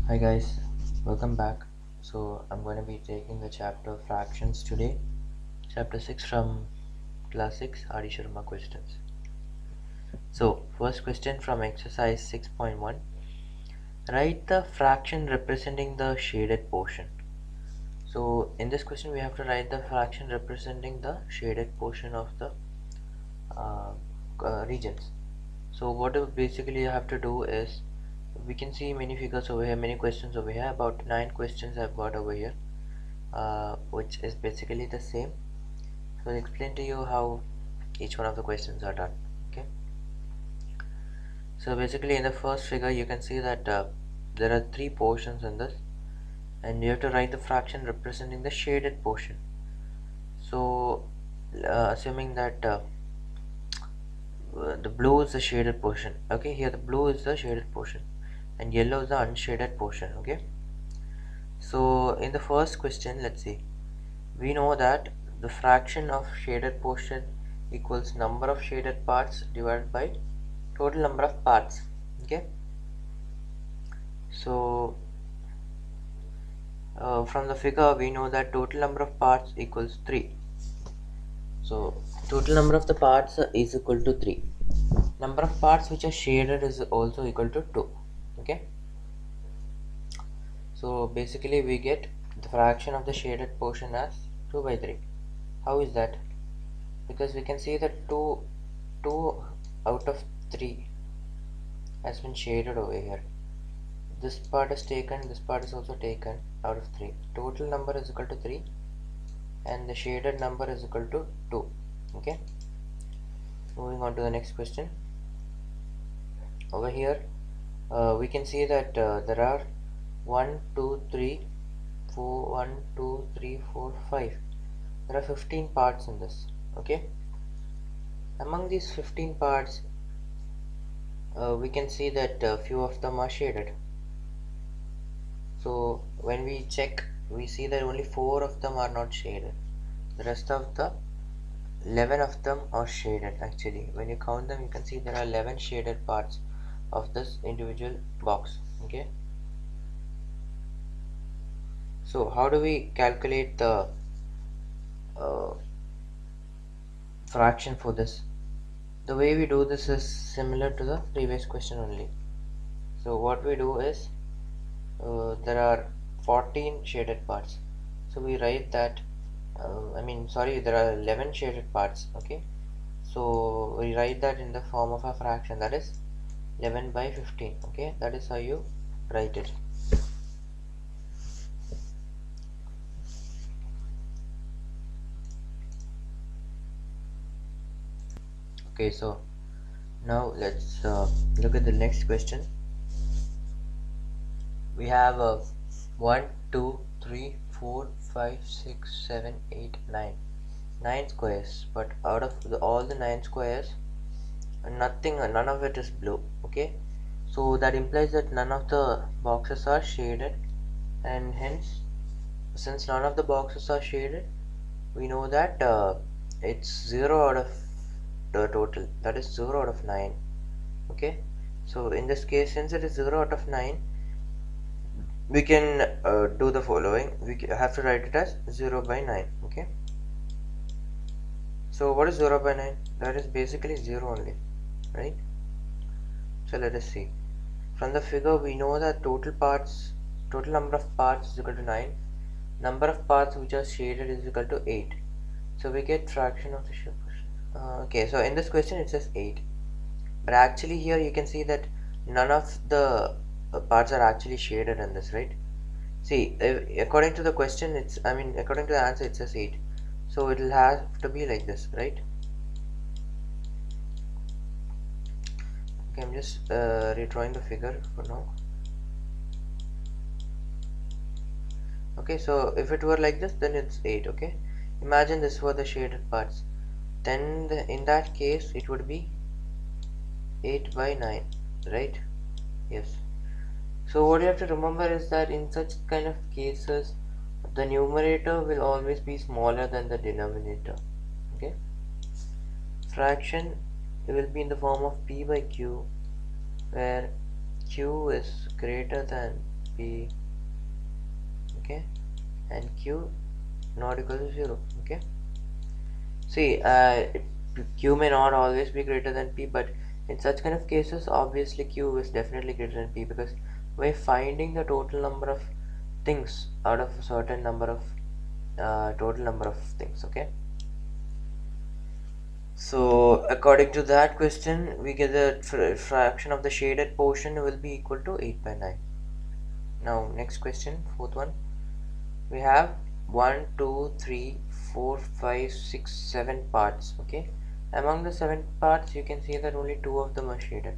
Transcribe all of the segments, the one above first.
Hi guys, welcome back. So I'm going to be taking the chapter fractions today, chapter 6 from class 6 Adi Sharma questions. So first question from exercise 6.1, write the fraction representing the shaded portion. So in this question we have to write the fraction representing the shaded portion of the uh, regions. So what basically you have to do is, we can see many figures over here, many questions over here, about 9 questions I've got over here. Which is basically the same. So I'll explain to you how each one of the questions are done. Okay. So basically in the first figure you can see that there are 3 portions in this, and you have to write the fraction representing the shaded portion. So assuming that the blue is the shaded portion. Okay, here the blue is the shaded portion and yellow is the unshaded portion. Okay. So in the first question, let's see. We know that the fraction of shaded portion equals number of shaded parts divided by total number of parts. Okay. So from the figure we know that total number of parts equals 3. So total number of the parts is equal to 3. Number of parts which are shaded is also equal to 2. Okay. So basically we get the fraction of the shaded portion as 2 by 3. How is that? Because we can see that 2 out of 3 has been shaded over here. This part is taken, this part is also taken out of 3. Total number is equal to 3 and the shaded number is equal to 2. Okay. Moving on to the next question. Over here we can see that there are 1, 2, 3, 4, 1, 2, 3, 4, 5. There are 15 parts in this. Okay. Among these 15 parts we can see that few of them are shaded. So when we check, we see that only 4 of them are not shaded. The rest of the 11 of them are shaded. Actually, when you count them, you can see there are 11 shaded parts of this individual box. Okay. So how do we calculate the uh, fraction for this? The way we do this is similar to the previous question only. So what we do is, there are 14 shaded parts. So we write that there are 11 shaded parts. Okay. So we write that in the form of a fraction, that is 11 by 15. Okay, that is how you write it. Okay, so now let's look at the next question. We have 1, 2, 3, 4, 5, 6, 7, 8, 9. 9 squares, but out of all the 9 squares, none of it is blue. Okay, so that implies that none of the boxes are shaded, and hence, since none of the boxes are shaded, we know that it's 0 out of the total, that is 0 out of 9. Okay, so in this case, since it is 0 out of 9, we can do the following. We have to write it as 0 by 9. Okay, so what is 0 by 9? That is basically 0 only, right? So let us see. From the figure we know that total number of parts is equal to 9. Number of parts which are shaded is equal to 8. So we get fraction of the shaded portion. Okay, so in this question it says 8, but actually here you can see that none of the parts are actually shaded in this, right? See, according to the question, according to the answer it says 8, so it will have to be like this, right? Okay, I'm just redrawing the figure for now. Okay, so if it were like this, then it's 8. Okay, imagine this were the shaded parts, then in that case it would be 8 by 9, right? Yes. So what you have to remember is that in such kind of cases, the numerator will always be smaller than the denominator. Okay, fraction will be in the form of p by q, where q is greater than P, okay, and Q not equal to 0. Okay, see, Q may not always be greater than P, but in such kind of cases obviously Q is definitely greater than P, because we're finding the total number of things out of a certain number of total number of things. Okay, so according to that question, we get the fraction of the shaded portion will be equal to 8/9. Now next question, fourth one, we have 1 2 3 4 5 6 7 parts. Okay, among the 7 parts you can see that only 2 of them are shaded,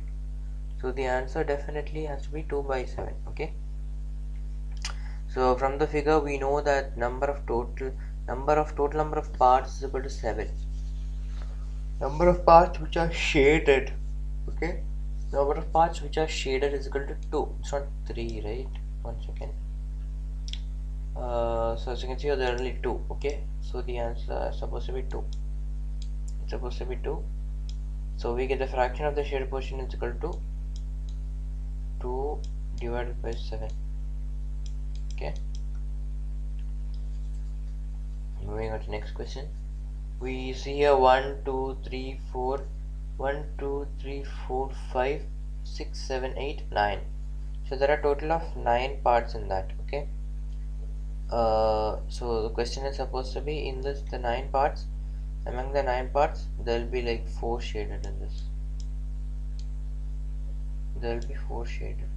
so the answer definitely has to be 2/7. Okay, so from the figure we know that total number of parts is equal to 7. Number of parts which are shaded, okay, number of parts which are shaded is equal to 2. It's not 3, right? One second. So as you can see, there are only 2. Okay, so the answer is supposed to be 2. It's supposed to be 2. So we get the fraction of the shaded portion is equal to 2 divided by 7. Okay, moving on to next question. We see here 1 2 3 4 1 2 3 4 5 6 7 8 9. So there are a total of 9 parts in that. Okay, so the question is supposed to be, in this the 9 parts, among the 9 parts there will be like 4 shaded in this. There will be 4 shaded.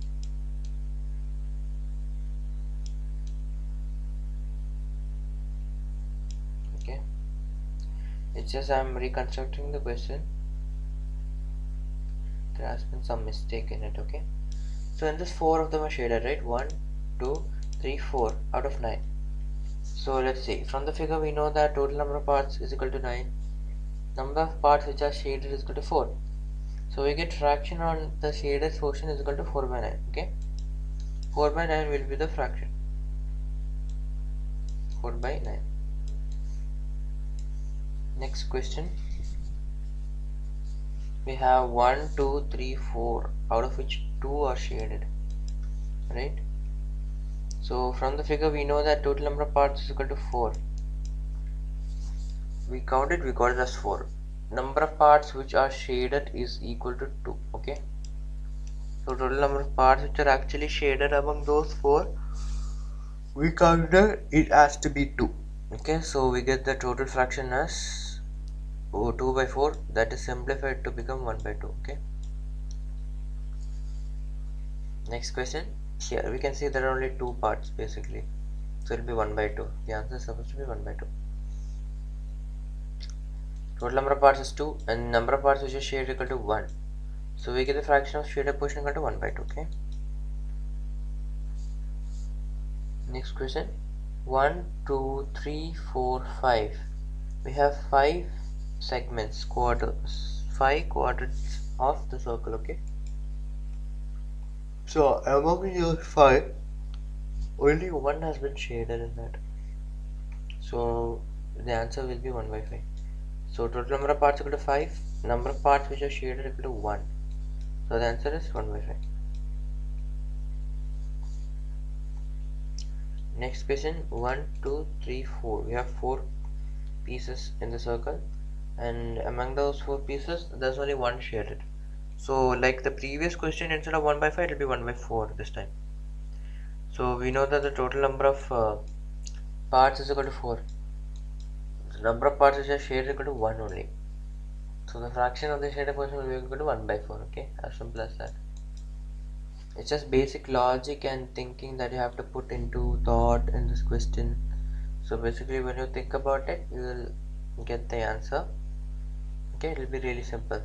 Okay, it's just I'm reconstructing the question. There has been some mistake in it. Okay, so in this 4 of them are shaded, right? 1 2 3 4 out of 9. So let's see, from the figure we know that total number of parts is equal to 9. Number of parts which are shaded is equal to 4. So we get fraction on the shaded portion is equal to 4/9. Okay, 4/9 will be the fraction. 4/9. Next question, we have 1 2 3 4, out of which 2 are shaded, right? So from the figure we know that total number of parts is equal to 4. We counted, we got it as 4. Number of parts which are shaded is equal to 2. Okay, so total number of parts which are actually shaded among those 4, we counted it has to be 2. Okay, so we get the total fraction as 2/4, that is simplified to become 1/2. Okay, next question. Here we can see there are only 2 parts basically, so it will be 1/2. The answer is supposed to be 1/2. Total number of parts is 2 and number of parts which is shaded equal to 1, so we get the fraction of shaded portion equal to 1/2. Okay, next question, 1 2 3 4 5. We have 5 segments, quarters, 5 quadrants of the circle. Okay, so among those 5, only 1 has been shaded in that, so the answer will be 1/5. So total number of parts equal to 5, number of parts which are shaded equal to 1, so the answer is 1/5. Next question, 1 2 3 4. We have 4 pieces in the circle, and among those 4 pieces there's only 1 shaded. So like the previous question, instead of 1/5 it will be 1/4 this time. So we know that the total number of parts is equal to 4. The number of parts which are shaded equal to 1 only. So the fraction of the shaded portion will be equal to 1/4. Okay, as simple as that. It's just basic logic and thinking that you have to put into thought in this question. So basically when you think about it, you will get the answer. Okay, it will be really simple.